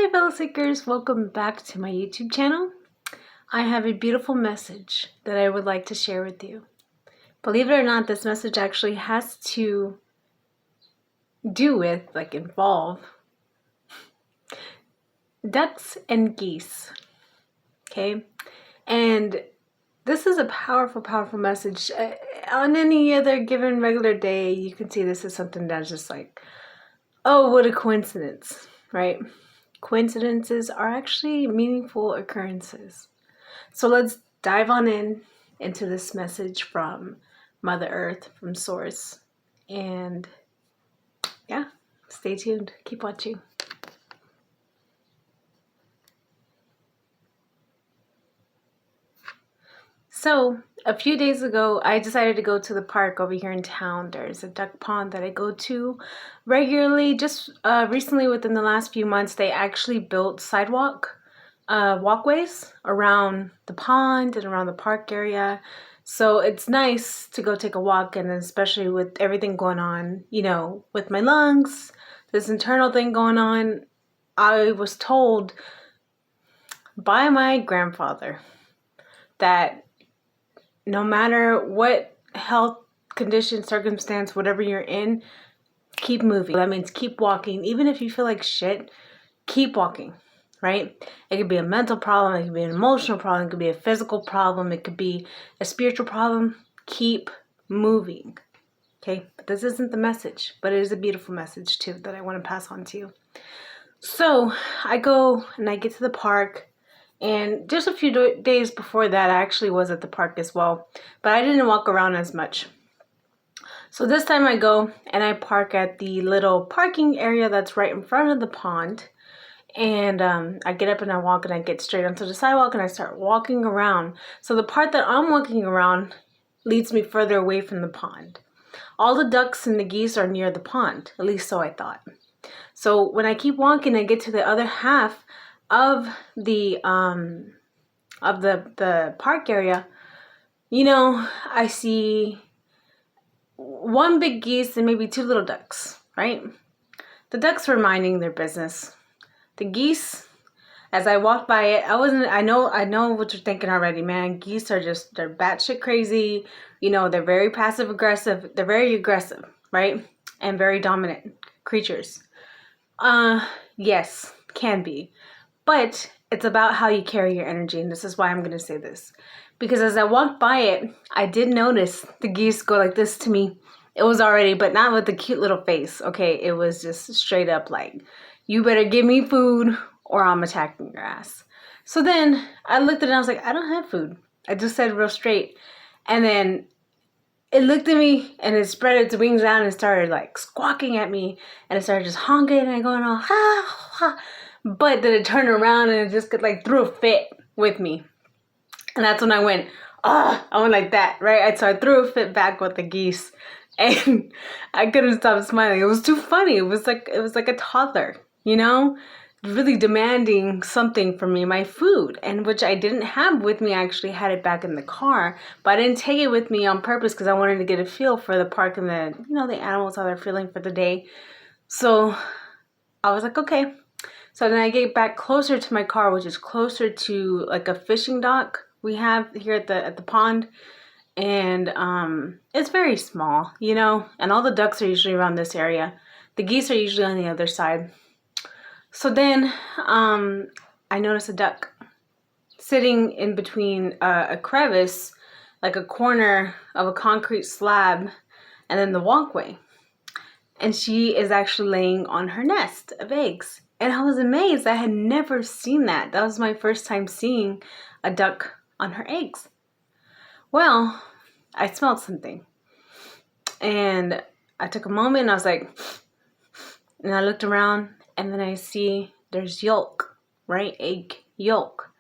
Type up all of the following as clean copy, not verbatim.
Hi fellow seekers, welcome back to my YouTube channel. I have a beautiful message that I would like to share with you. Believe it or not, this message actually has to do with, involve ducks and geese, okay? And this is a powerful, powerful message. On any other given regular day, you can see this is something that's just like, oh, what a coincidence, right? Coincidences are actually meaningful occurrences. So let's dive on into this message from Mother Earth, from Source. And yeah, stay tuned. Keep watching. So a few days ago, I decided to go to the park over here in town. There's a duck pond that I go to regularly. Just recently, within the last few months, they actually built walkways around the pond and around the park area. So it's nice to go take a walk, and especially with everything going on, with my lungs, this internal thing going on. I was told by my grandfather that no matter what health condition, circumstance, whatever you're in, keep moving. That means keep walking. Even if you feel like shit, keep walking, right? It could be a mental problem. It could be an emotional problem. It could be a physical problem. It could be a spiritual problem. Keep moving, okay? But this isn't the message, but it is a beautiful message too that I want to pass on to you. So I go and I get to the park. And just a few days before that, I actually was at the park as well. But I didn't walk around as much. So this time I go and I park at the little parking area that's right in front of the pond. And I get up and I walk and I get straight onto the sidewalk and I start walking around. So the part that I'm walking around leads me further away from the pond. All the ducks and the geese are near the pond, at least so I thought. So when I keep walking, I get to the other half of the park area. I see one big geese and maybe two little ducks, right? The ducks were minding their business. The geese, as I walked by it, I know what you're thinking already, man. Geese they're batshit crazy. They're very passive aggressive. They're very aggressive, right? And very dominant creatures. Yes, can be. But it's about how you carry your energy, and this is why I'm going to say this. Because as I walked by it, I did notice the geese go like this to me. It was already, but not with the cute little face, okay? It was just straight up like, you better give me food or I'm attacking your ass. So then I looked at it and I was like, I don't have food. I just said real straight. And then it looked at me and it spread its wings out and it started like squawking at me. And it started just honking and going all, ha, ha. But then it turned around and it just threw a fit with me. And that's when I went, I went like that, right? So I threw a fit back with the geese. And I couldn't stop smiling. It was too funny. It was like a toddler, really demanding something from me, my food, and which I didn't have with me. I actually had it back in the car, but I didn't take it with me on purpose because I wanted to get a feel for the park and the animals, how they're feeling for the day. So I was like, okay. So then I get back closer to my car, which is closer to like a fishing dock we have here at the pond. And it's very small, and all the ducks are usually around this area. The geese are usually on the other side. So then I notice a duck sitting in between a crevice, like a corner of a concrete slab, and then the walkway. And she is actually laying on her nest of eggs. And I was amazed. I had never seen that. That was my first time seeing a duck on her eggs. Well, I smelled something. And I took a moment and I was like, and I looked around and then I see there's yolk, right? Egg yolk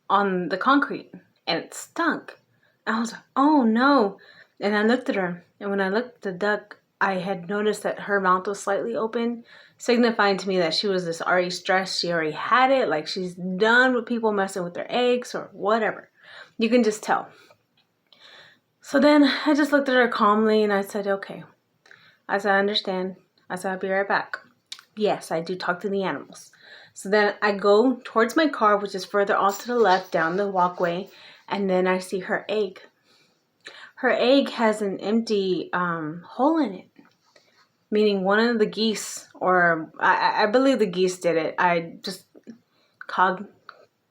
on the concrete. And it stunk. I was like, oh no. And I looked at her. And when I looked at the duck, I had noticed that her mouth was slightly open, signifying to me that she was already stressed. She already had it. Like she's done with people messing with their eggs or whatever. You can just tell. So then I just looked at her calmly and I said, okay. I said, I understand. I said, I'll be right back. Yes, I do talk to the animals. So then I go towards my car, which is further off to the left down the walkway, and then I see her egg. Her egg has an empty hole in it, meaning one of the geese, or I believe the geese did it. I just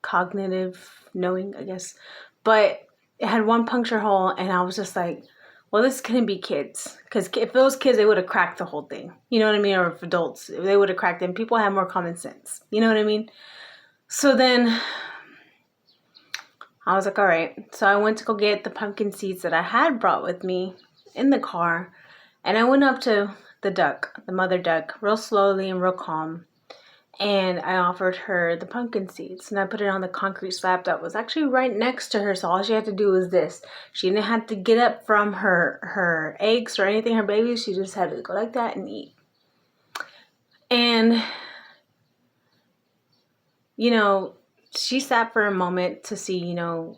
cognitive knowing, I guess. But it had one puncture hole, and I was just like, well, this couldn't be kids. Because if it was kids, they would have cracked the whole thing. You know what I mean? Or if adults, they would have cracked it. And people have more common sense. You know what I mean? So then I was like, all right. So I went to go get the pumpkin seeds that I had brought with me in the car. And I went up to the duck, the mother duck, real slowly and real calm. And I offered her the pumpkin seeds, and I put it on the concrete slab that was actually right next to her. So all she had to do was this. She didn't have to get up from her eggs or anything, her babies. She just had to go like that and eat. And, you know, she sat for a moment to see, you know,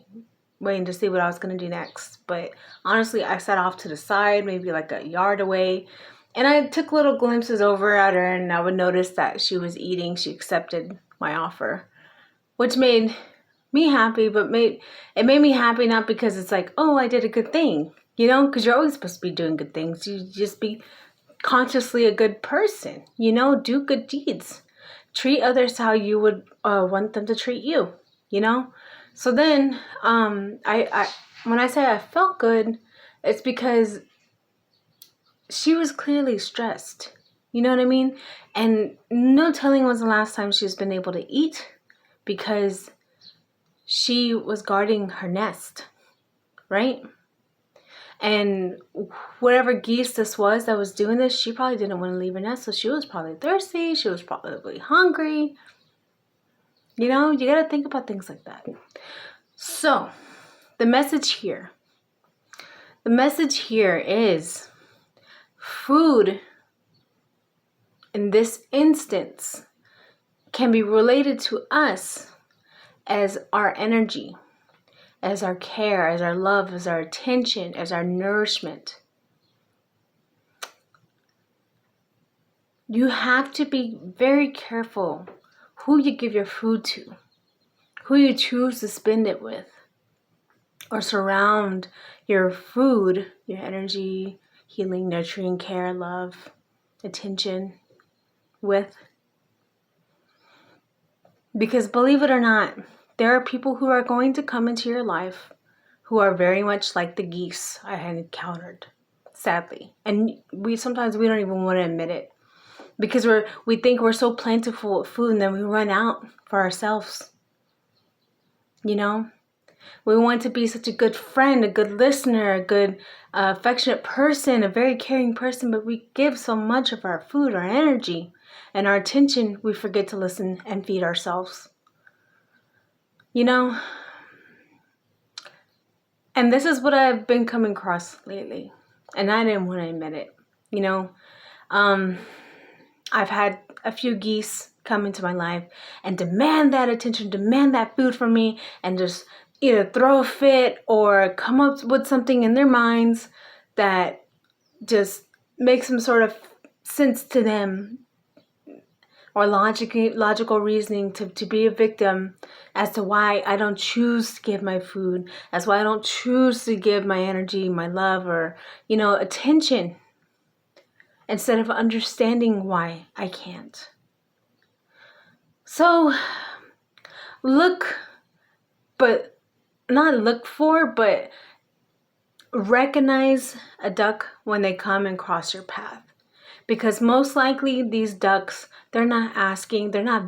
waiting to see what I was going to do next. But honestly, I sat off to the side, maybe like a yard away. And I took little glimpses over at her, and I would notice that she was eating. She accepted my offer, which made me happy, but it made me happy not because it's like, oh, I did a good thing, you know, because you're always supposed to be doing good things. You just be consciously a good person, you know, do good deeds. Treat others how you would want them to treat you, you know? So then I when I say I felt good, it's because she was clearly stressed. You know what I mean? And no telling when's the last time she's been able to eat because she was guarding her nest, right? And whatever geese this was that was doing this, she probably didn't want to leave her nest. So she was probably thirsty. She was probably hungry. You know, you got to think about things like that. So the message here is food in this instance can be related to us as our energy, as our care, as our love, as our attention, as our nourishment. You have to be very careful who you give your food to, who you choose to spend it with, or surround your food, your energy, healing, nurturing, care, love, attention with. Because believe it or not, there are people who are going to come into your life who are very much like the geese I had encountered, sadly. And sometimes we don't even want to admit it because we think we're so plentiful with food, and then we run out for ourselves. You know? We want to be such a good friend, a good listener, a good affectionate person, a very caring person, but we give so much of our food, our energy, and our attention, we forget to listen and feed ourselves. You know? And this is what I've been coming across lately, and I didn't want to admit it. You know? I've had a few geese come into my life and demand that attention, demand that food from me, and just either throw a fit or come up with something in their minds that just makes some sort of sense to them, or logical reasoning to be a victim as to why I don't choose to give my food, as why I don't choose to give my energy, my love, or, you know, attention, instead of understanding why I can't. So recognize a duck when they come and cross your path. Because most likely these ducks, they're not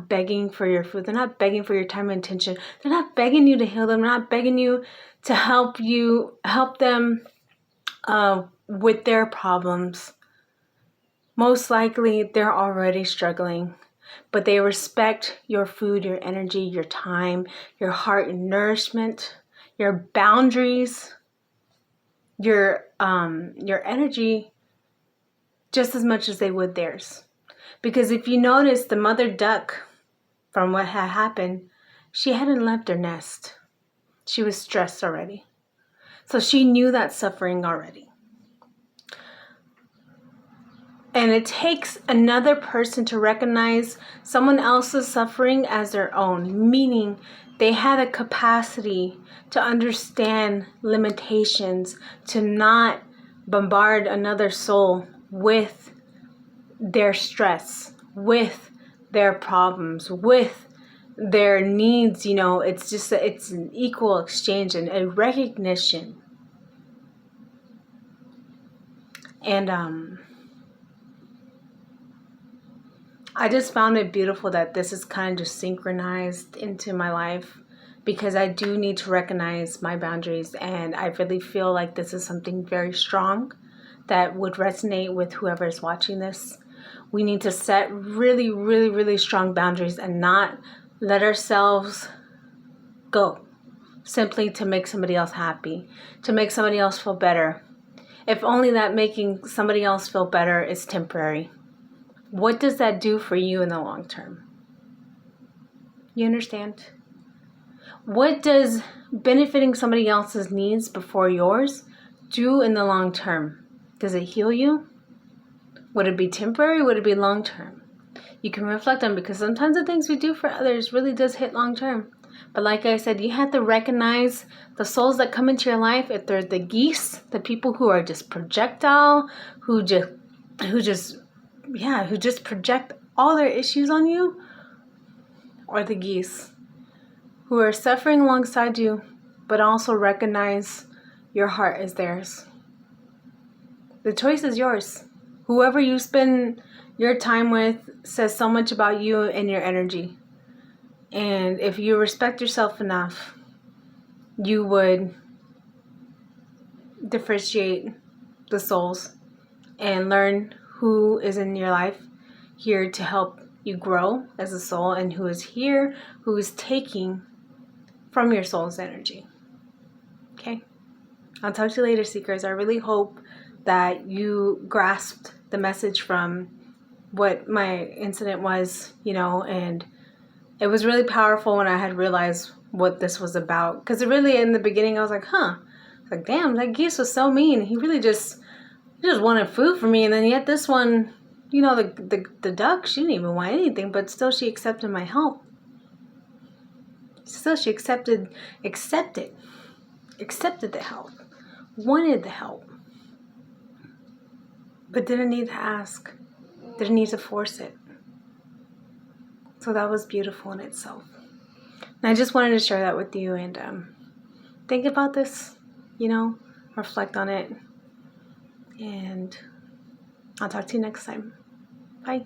begging for your food. They're not begging for your time and attention. They're not begging you to heal them. They're not begging you to help them with their problems. Most likely they're already struggling, but they respect your food, your energy, your time, your heart and nourishment, your boundaries, your energy, just as much as they would theirs. Because if you notice, the mother duck, from what had happened, she hadn't left her nest. She was stressed already. So she knew that suffering already. And it takes another person to recognize someone else's suffering as their own, meaning they had a capacity to understand limitations, to not bombard another soul with their stress, with their problems, with their needs. You know, it's just it's an equal exchange and a recognition. And I just found it beautiful that this is kind of just synchronized into my life, because I do need to recognize my boundaries, and I really feel like this is something very strong that would resonate with whoever is watching this. We need to set really, really, really strong boundaries and not let ourselves go simply to make somebody else happy, to make somebody else feel better. If only that making somebody else feel better is temporary. What does that do for you in the long term? You understand? What does benefiting somebody else's needs before yours do in the long term? Does it heal you? Would it be temporary? Would it be long term? You can reflect on, because sometimes the things we do for others really does hit long term. But like I said, you have to recognize the souls that come into your life. If they're the geese, the people who are just projectile, who just project all their issues on you, or the geese who are suffering alongside you, but also recognize your heart is theirs. The choice is yours. Whoever you spend your time with says so much about you and your energy. And if you respect yourself enough, you would differentiate the souls and learn who is in your life here to help you grow as a soul, and who is here, who is taking from your soul's energy. Okay? I'll talk to you later, Seekers. I really hope that you grasped the message from what my incident was, and it was really powerful when I had realized what this was about. Because really, in the beginning, I was like, like, damn, that geese was so mean. He really just wanted food from me. And then yet this one, the duck, she didn't even want anything, but still she accepted my help. Still she accepted the help, wanted the help, but didn't need to ask, didn't need to force it. So that was beautiful in itself. And I just wanted to share that with you, and think about this, reflect on it, and I'll talk to you next time. Bye.